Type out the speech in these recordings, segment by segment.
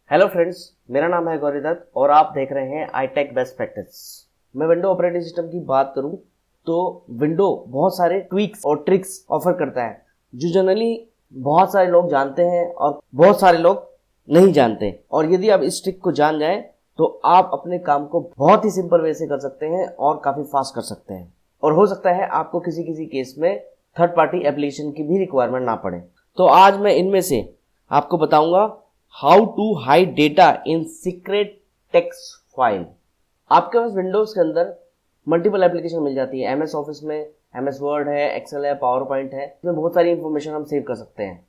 Hello friends, मेरा नाम है गौरी दत्त और आप देख रहे हैं iTech बेस्ट प्रैक्टिस। मैं विंडो ऑपरेटिंग सिस्टम की बात करूं तो विंडो बहुत सारे ट्वीक्स और ट्रिक्स ऑफर करता है जो जनरली बहुत सारे लोग जानते हैं और बहुत सारे लोग नहीं जानते। और यदि आप इस ट्रिक को जान जाएं तो आप अपने काम को बहुत ही सिंपल वे से कर सकते हैं और काफी फास्ट कर सकते हैं। और हो सकता है आपको किसी किसी केस में थर्ड पार्टी एप्लीकेशन की भी रिक्वायरमेंट ना पड़े। तो आज मैं इनमें से आपको बताऊंगा how to hide data in secret text file. आपके पास विंडोज के अंदर मल्टीपल एप्लीकेशन मिल जाती है। एमएस ऑफिस में एमएस वर्ड है, एक्सेल है, पावर पॉइंट है, इसमें बहुत सारी इंफॉर्मेशन हम सेव कर सकते हैं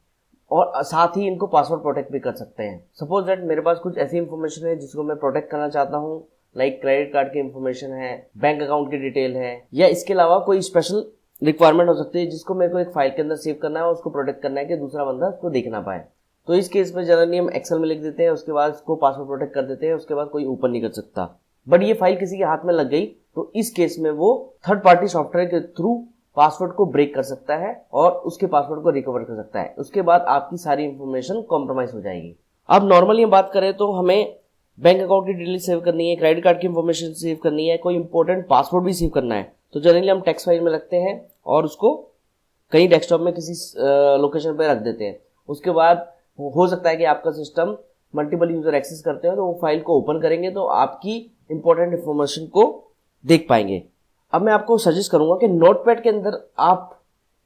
और साथ ही इनको पासवर्ड प्रोटेक्ट भी कर सकते हैं। सपोज दैट मेरे पास कुछ ऐसी इंफॉर्मेशन है जिसको मैं प्रोटेक्ट करना चाहता हूँ, लाइक क्रेडिट कार्ड की इंफॉर्मेशन है, बैंक अकाउंट की डिटेल है, या इसके अलावा कोई स्पेशल रिक्वायरमेंट हो सकती है जिसको मेरे को एक फाइल के अंदर सेव करना है और उसको प्रोटेक्ट करना है कि दूसरा बंदा उसको देख ना पाए। तो इस केस में जनरली हम एक्सेल में लिख देते हैं, उसके बाद उसको पासवर्ड प्रोटेक्ट कर देते हैं, उसके बाद कोई ओपन नहीं कर सकता। बट ये फाइल किसी के हाथ में लग गई तो इस केस में वो थर्ड पार्टी सॉफ्टवेयर के थ्रू पासवर्ड को ब्रेक कर सकता है और उसके पासवर्ड को रिकवर कर सकता है। उसके बाद आपकी सारी इंफॉर्मेशन कॉम्प्रोमाइज हो जाएगी। अब नॉर्मली हम बात करें तो हमें बैंक अकाउंट की डिटेल सेव करनी है, क्रेडिट कार्ड की इंफॉर्मेशन सेव करनी है, कोई इंपॉर्टेंट पासवर्ड भी सेव करना है, तो जनरली हम टेक्स्ट फाइल में रखते हैं और उसको कहीं डेस्कटॉप में किसी लोकेशन पे रख देते हैं। उसके बाद हो सकता है कि आपका सिस्टम मल्टीपल यूजर एक्सेस करते हैं तो वो फाइल को ओपन करेंगे तो आपकी इंपॉर्टेंट इंफॉर्मेशन को देख पाएंगे। अब मैं आपको सजेस्ट करूंगा कि नोटपैड के अंदर आप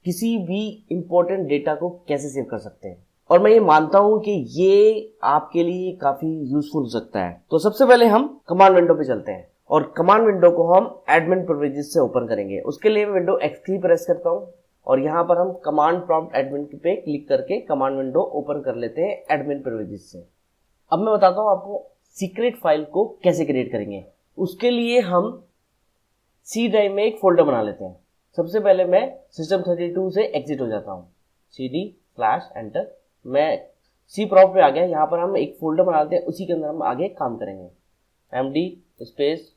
किसी भी इंपॉर्टेंट डेटा को कैसे सेव कर सकते हैं, और मैं ये मानता हूं कि ये आपके लिए काफी यूजफुल हो सकता है। तो सबसे पहले हम कमांड विंडो पे चलते हैं और कमांड विंडो को हम एडमिन प्रिविलेजेस से ओपन करेंगे। उसके लिए मैं विंडो एक्स की प्रेस करता हूं और यहां पर हम कमांड प्रॉम्प्ट एडमिन पे क्लिक करके कमांड विंडो ओपन कर लेते हैं एडमिन प्रिविलेजेस से। अब मैं बताता हूं आपको सीक्रेट फाइल को कैसे क्रिएट करेंगे। उसके लिए हम सी ड्राइव में एक फोल्डर बना लेते हैं। सबसे पहले मैं system32 से एग्जिट हो जाता हूं, cd/enter। मैं सी प्रॉम्प्ट पे आ गया। यहां पर हम एक फोल्डर बना लेते हैं, उसी के अंदर हम आगे काम करेंगे। md space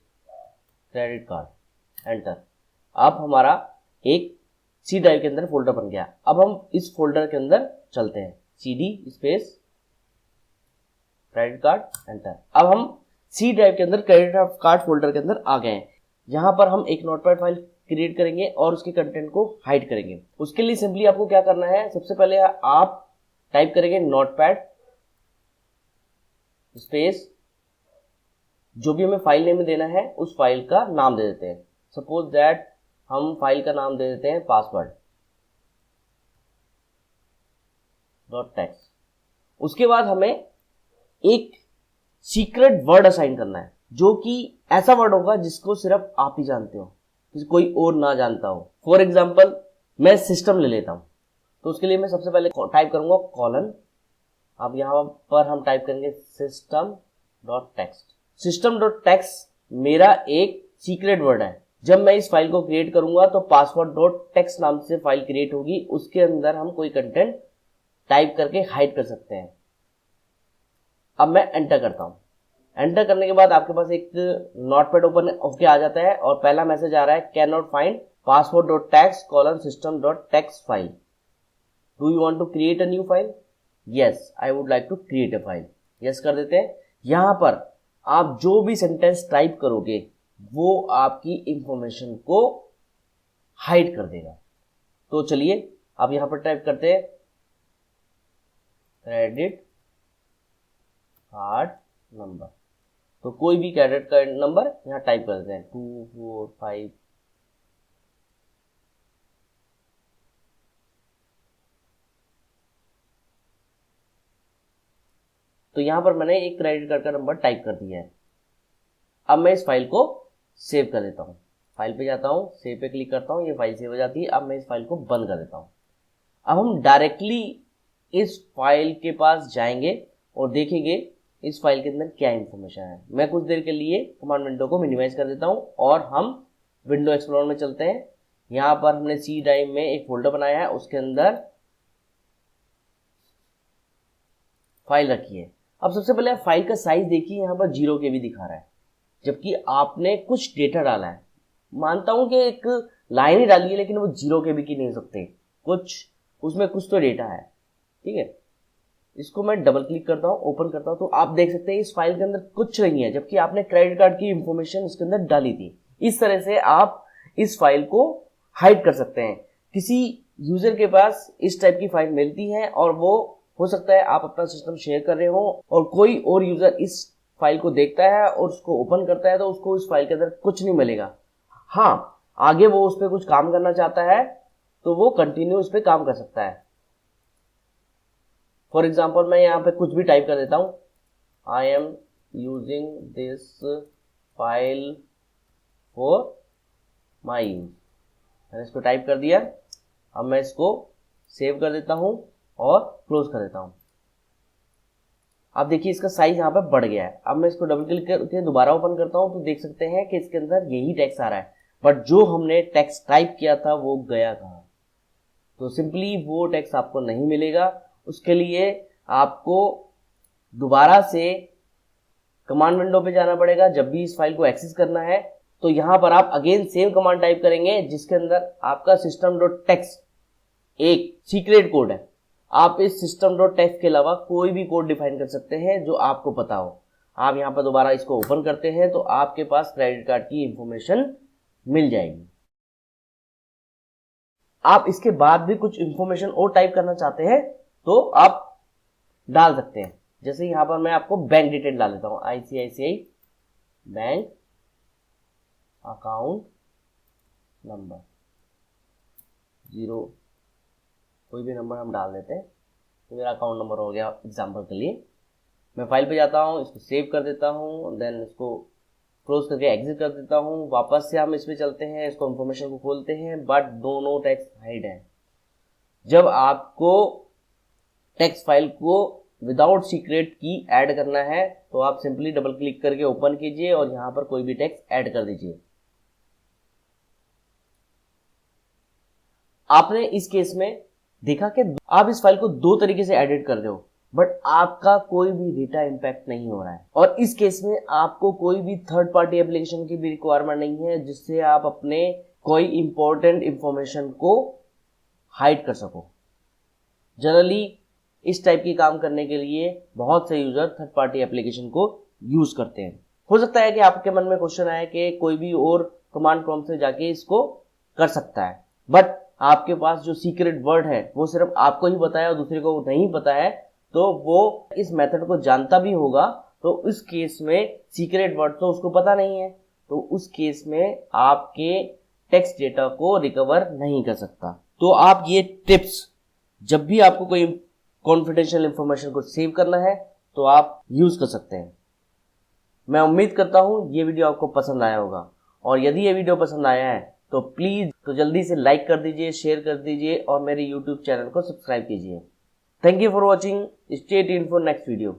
credit card, enter. अब हमारा एक सी ड्राइव के अंदर फोल्डर बन गया। अब हम इस फोल्डर के अंदर चलते हैं, cd space credit card, enter. अब हम सी ड्राइव के अंदर क्रेडिट कार्ड फोल्डर के अंदर आ गए हैं। यहां पर हम एक नोटपैड फाइल क्रिएट करेंगे और उसके कंटेंट को हाइड करेंगे। उसके लिए सिंपली आपको क्या करना है, सबसे पहले आप टाइप करेंगे नोटपैड स्पेस, जो भी हमें फाइल नेम में देना है उस फाइल का नाम दे देते हैं। सपोज दैट हम फाइल का नाम दे देते हैं पासवर्ड .टेक्स्ट। उसके बाद हमें एक सीक्रेट वर्ड असाइन करना है जो कि ऐसा वर्ड होगा जिसको सिर्फ आप ही जानते हो, कोई और ना जानता हो। फॉर एग्जाम्पल मैं सिस्टम ले लेता हूं, तो उसके लिए मैं सबसे पहले टाइप करूंगा कॉलन। अब यहां पर हम टाइप करेंगे system.txt। system.txt मेरा एक सीक्रेट वर्ड है। जब मैं इस फाइल को क्रिएट करूंगा तो password.txt नाम से फाइल क्रिएट होगी, उसके अंदर हम कोई कंटेंट टाइप करके हाइड कर सकते हैं। अब मैं एंटर करता हूं। एंटर करने के बाद आपके पास एक नोटपैड ओपन होके आ जाता है और पहला मैसेज आ रहा है, can not find password.txt:system.txt file, do you want to create a new file? Yes, I would like to create a file. Yes कर देते हैं। यहां पर आप जो भी सेंटेंस टाइप करोगे वो आपकी इंफॉर्मेशन को हाइड कर देगा। तो चलिए अब यहां पर टाइप करते हैं क्रेडिट कार्ड नंबर। तो कोई भी क्रेडिट कार्ड नंबर यहां टाइप कर देते हैं 245। तो यहां पर मैंने एक क्रेडिट कार्ड का नंबर टाइप कर दिया है। अब मैं इस फाइल को सेव कर देता हूं। फाइल पे जाता हूं, सेव पे क्लिक करता हूं, ये फाइल सेव हो जाती है। अब मैं इस फाइल को बंद कर देता हूं। अब हम डायरेक्टली इस फाइल के पास जाएंगे और देखेंगे इस फाइल के अंदर क्या इंफॉर्मेशन है। मैं कुछ देर के लिए कमांड विंडो को मिनिमाइज कर देता हूं और हम विंडो एक्सप्लोरर में चलते हैं। यहां पर हमने सी ड्राइव में एक फोल्डर बनाया है, उसके अंदर फाइल रखी है। अब सबसे पहले आप फाइल का साइज देखिए, यहां पर 0 KB दिखा रहा है, जबकि आपने कुछ डेटा डाला है। मानता हूं कि एक लाइन ही डाली है लेकिन वो 0 KB की नहीं हो सकते, कुछ उसमें कुछ तो डेटा है, ठीक है। इसको मैं डबल क्लिक करता हूँ, ओपन करता हूँ, तो आप देख सकते हैं इस फाइल के अंदर कुछ नहीं है, जबकि आपने क्रेडिट कार्ड की इंफॉर्मेशन इसके अंदर डाली थी। इस तरह से आप इस फाइल को हाइड कर सकते हैं। किसी यूजर के पास इस टाइप की फाइल मिलती है और वो हो सकता है आप अपना सिस्टम शेयर कर रहे हो और कोई और यूजर इस फाइल को देखता है और उसको ओपन करता है, तो उसको इस फाइल के अंदर कुछ नहीं मिलेगा। हाँ, आगे वो उस पर कुछ काम करना चाहता है तो वो कंटिन्यू उस पर काम कर सकता है। फॉर एग्जाम्पल मैं यहाँ पे कुछ भी टाइप कर देता हूं, I am using this file for my use. मैंने इसको टाइप कर दिया। अब मैं इसको सेव कर देता हूं और क्लोज कर देता हूं। आप देखिए इसका साइज यहाँ पे बढ़ गया है। अब मैं इसको डबल क्लिक करके दोबारा ओपन करता हूं तो देख सकते हैं कि इसके अंदर यही टेक्स्ट आ रहा है, बट जो हमने टेक्स्ट टाइप किया था वो गया कहाँ। तो सिंपली वो टेक्स्ट आपको नहीं मिलेगा। उसके लिए आपको दोबारा से कमांड विंडो पे जाना पड़ेगा। जब भी इस फाइल को एक्सेस करना है तो यहां पर आप अगेन सेम कमांड टाइप करेंगे जिसके अंदर आपका system.txt एक सीक्रेट कोड है। आप इस system.txt के अलावा कोई भी कोड डिफाइन कर सकते हैं जो आपको पता हो। आप यहां पर दोबारा इसको ओपन करते हैं तो आपके पास क्रेडिट कार्ड की इंफॉर्मेशन मिल जाएगी। आप इसके बाद भी कुछ इंफॉर्मेशन और टाइप करना चाहते हैं तो आप डाल सकते हैं। जैसे यहां पर मैं आपको बैंक डिटेल डाल देता हूं, ICICI बैंक अकाउंट नंबर 0, कोई भी नंबर हम डाल देते हैं। तो मेरा अकाउंट नंबर हो गया एग्जांपल के लिए। मैं फाइल पे जाता हूं, इसको सेव कर देता हूं, देन इसको क्लोज करके एग्जिट कर देता हूं। वापस से हम इसमें चलते हैं, इसको इंफॉर्मेशन को खोलते हैं, बट दोनों टेक्स्ट हाइड है। जब आपको टेक्स्ट फाइल को विदाउट सीक्रेट की ऐड करना है तो आप सिंपली डबल क्लिक करके ओपन कीजिए और यहां पर कोई भी टेक्स्ट ऐड कर दीजिए। आपने इस केस में देखा कि आप इस फाइल को दो तरीके से एडिट कर रहे हो, बट आपका कोई भी डेटा इंपैक्ट नहीं हो रहा है। और इस केस में आपको कोई भी थर्ड पार्टी एप्लीकेशन की भी रिक्वायरमेंट नहीं है जिससे आप अपने कोई इंपॉर्टेंट इंफॉर्मेशन को हाइड कर सको। जनरली इस टाइप की काम करने के लिए बहुत से यूजर थर्ड पार्टी एप्लीकेशन को यूज करते हैं। हो सकता है कि आपके मन में क्वेश्चन आए कि कोई भी और कमांड प्रॉम्प्ट से जाके इसको कर सकता है, बट आपके पास जो सीक्रेट वर्ड है वो सिर्फ आपको ही पता है और दूसरे को नहीं पता है, तो वो इस मेथड को जानता भी होगा तो उस केस में सीक्रेट वर्ड तो उसको पता नहीं है, तो उस केस में आपके टेक्स्ट डेटा को रिकवर नहीं कर सकता। तो आप ये टिप्स, जब भी आपको कोई कॉन्फिडेंशियल इंफॉर्मेशन को सेव करना है तो आप यूज कर सकते हैं। मैं उम्मीद करता हूं ये वीडियो आपको पसंद आया होगा, और यदि ये वीडियो पसंद आया है तो प्लीज तो जल्दी से लाइक कर दीजिए, शेयर कर दीजिए और मेरे YouTube चैनल को सब्सक्राइब कीजिए। Thank you for watching. Stay tuned for next video.